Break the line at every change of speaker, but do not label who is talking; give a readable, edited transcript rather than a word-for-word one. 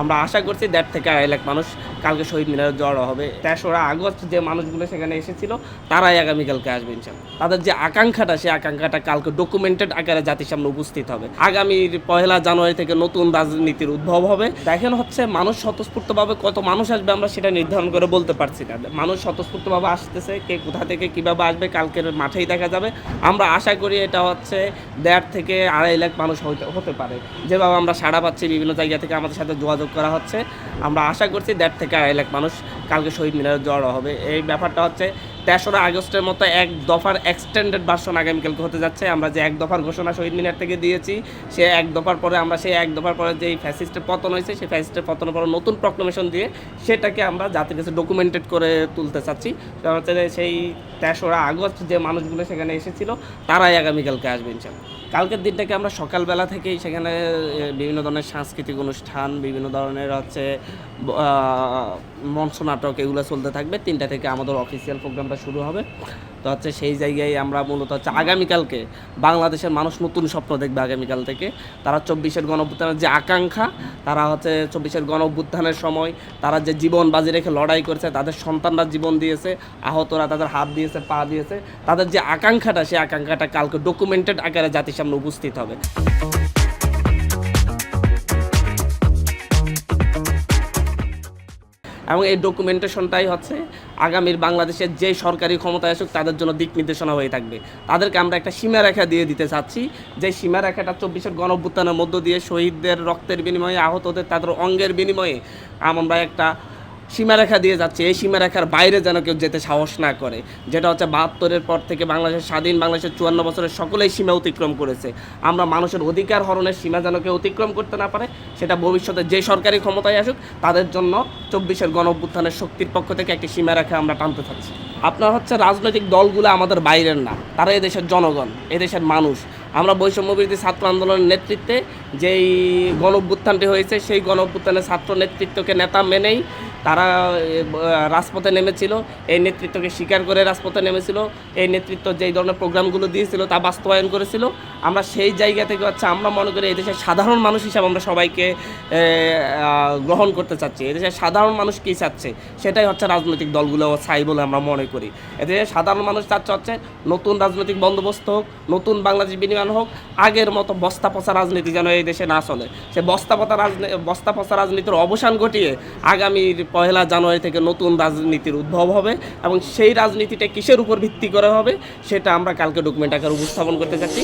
আমরা আশা করছি 1.5 থেকে 2.5 লাখ মানুষ কালকে শহীদ মিনারে জড়ো হবে। 3রা আগস্ট যে মানুষগুলো সেখানে এসেছিল তারাই আগামীকালকে আসবে ইনশাআল্লাহ। তাদের যে আকাঙ্ক্ষাটা সেই আকাঙ্ক্ষাটা কালকে ডকুমেন্টেড আকারে জাতির সামনে উপস্থিত হবে। আগামীর 1 জানুয়ারি থেকে নতুন রাজনীতির উদ্ভব হবে। দেখেন হচ্ছে মানুষ স্বতঃস্ফূর্তভাবে কত মানুষ আসবে আমরা সেটা নির্ধারণ করে বলতে পারছি না। মানুষ স্বতঃস্ফূর্তভাবে আসতেছে, কে কোথা থেকে কীভাবে আসবে কালকের মাঠেই দেখা যাবে। আমরা আশা করি এটা হচ্ছে 1.5 থেকে 2.5 লাখ মানুষ হতে পারে। যেভাবে আমরা সাড়া পাচ্ছি বিভিন্ন জায়গা থেকে আমাদের সাথে যোগাযোগ করা হচ্ছে, আমরা আশা করছি 1.5 থেকে 2.5 লাখ মানুষ কালকে শহীদ মিনারে জড়ো হবে। এই ব্যাপারটা হচ্ছে 3রা আগস্টের মতো এক দফার এক্সটেন্ডেড ভার্সন আগামীকালকে হতে যাচ্ছে। আমরা যে এক দফার ঘোষণা শহীদ মিনার থেকে দিয়েছি, সে এক দফার পরে আমরা সেই এক দফার পরে যেই ফ্যাসিস্টের পতন হয়েছে সেই ফ্যাসিস্টের পতনের পরে নতুন প্রক্লেমেশন দিয়ে সেটাকে আমরা জাতির কাছে ডকুমেন্টেড করে তুলতে চাচ্ছি। সেটা হচ্ছে যে সেই 3রা আগস্ট যে মানুষগুলো সেখানে এসেছিল তারাই আগামীকালকে আসবে ইনশাআল্লাহ। কালকের দিনটাকে আমরা সকালবেলা থেকেই সেখানে বিভিন্ন ধরনের সাংস্কৃতিক অনুষ্ঠান, বিভিন্ন ধরনের হচ্ছে মঞ্চ নাটক এগুলো চলতে থাকবে। 3টা থেকে আমাদের অফিসিয়াল প্রোগ্রামটা শুরু হবে। তো হচ্ছে সেই জায়গায় আমরা মূলত হচ্ছে আগামীকালকে বাংলাদেশের মানুষ নতুন স্বপ্ন দেখবে। আগামীকাল থেকে তারা 24-এর গণঅভ্যুত্থানের যে আকাঙ্ক্ষা, তারা হচ্ছে 24-এর গণঅভ্যুত্থানের সময় তারা যে জীবন বাজি রেখে লড়াই করেছে, তাদের সন্তানরা জীবন দিয়েছে, আহতরা তাদের হাত দিয়েছে, পা দিয়েছে, তাদের যে আকাঙ্ক্ষাটা সেই আকাঙ্ক্ষাটা কালকে ডকুমেন্টেড আকারে জাতির সামনে উপস্থিত হবে। এবং এই ডকুমেন্টেশনটাই হচ্ছে আগামীর বাংলাদেশের যে সরকারি ক্ষমতায় আসুক তাদের জন্য দিক নির্দেশনা হয়ে থাকবে। তাদেরকে আমরা একটা সীমারেখা দিয়ে দিতে চাচ্ছি, যে সীমারেখাটা 24-এর গণঅভ্যুত্থানের মধ্য দিয়ে শহীদদের রক্তের বিনিময়ে, আহতদের তাদের অঙ্গের বিনিময়ে আমরা একটা সীমারেখা দিয়ে যাচ্ছে। এই সীমারেখার বাইরে যেন কেউ যেতে সাহস না করে। যেটা হচ্ছে 72-এর পর থেকে বাংলাদেশের স্বাধীন বাংলাদেশের 54 বছরের সকলেই সীমা অতিক্রম করেছে। আমরা মানুষের অধিকার হরণের সীমা যেন কেউ অতিক্রম করতে না পারে, সেটা ভবিষ্যতে যে সরকারি ক্ষমতায় আসুক তাদের জন্য 24-এর গণঅভ্যুত্থানের শক্তির পক্ষ থেকে একটি সীমারেখা আমরা টানতে থাকছি। আপনার হচ্ছে রাজনৈতিক দলগুলো আমাদের বাইরের না, তারা এদেশের জনগণ, এদেশের মানুষ। আমরা বৈষম্যবিরোধী ছাত্র আন্দোলনের নেতৃত্বে যেই গণঅভ্যুত্থানটি হয়েছে সেই গণঅভ্যুত্থানের ছাত্র নেতৃত্বকে নেতা মেনেই তারা রাজপথে নেমেছিল। এই নেতৃত্বকে স্বীকার করে রাজপথে নেমেছিল। এই নেতৃত্ব যেই ধরনের প্রোগ্রামগুলো দিয়েছিল তা বাস্তবায়ন করেছিল। আমরা সেই জায়গা থেকে হচ্ছে আমরা মনে করি এই দেশের সাধারণ মানুষ হিসাবে আমরা সবাইকে গ্রহণ করতে চাচ্ছি। এদেশের সাধারণ মানুষ কী চাচ্ছে সেটাই হচ্ছে রাজনৈতিক দলগুলো চাই বলে আমরা মনে করি। এদেশের সাধারণ মানুষ চাচ্ছে হচ্ছে নতুন রাজনৈতিক বন্দোবস্ত হোক, নতুন বাংলাদেশ বিনিময় হোক, আগের মতো বস্তা পচা রাজনীতি যেন এই দেশে না চলে। সে বস্তা পচা রাজনীতির অবসান ঘটিয়ে আগামীর 1 জানুয়ারি থেকে নতুন রাজনীতির উদ্ভব হবে। এবং সেই রাজনীতিটা কিসের উপর ভিত্তি করে হবে সেটা আমরা কালকে ডকুমেন্ট আকারে উপস্থাপন করতে চাচ্ছি।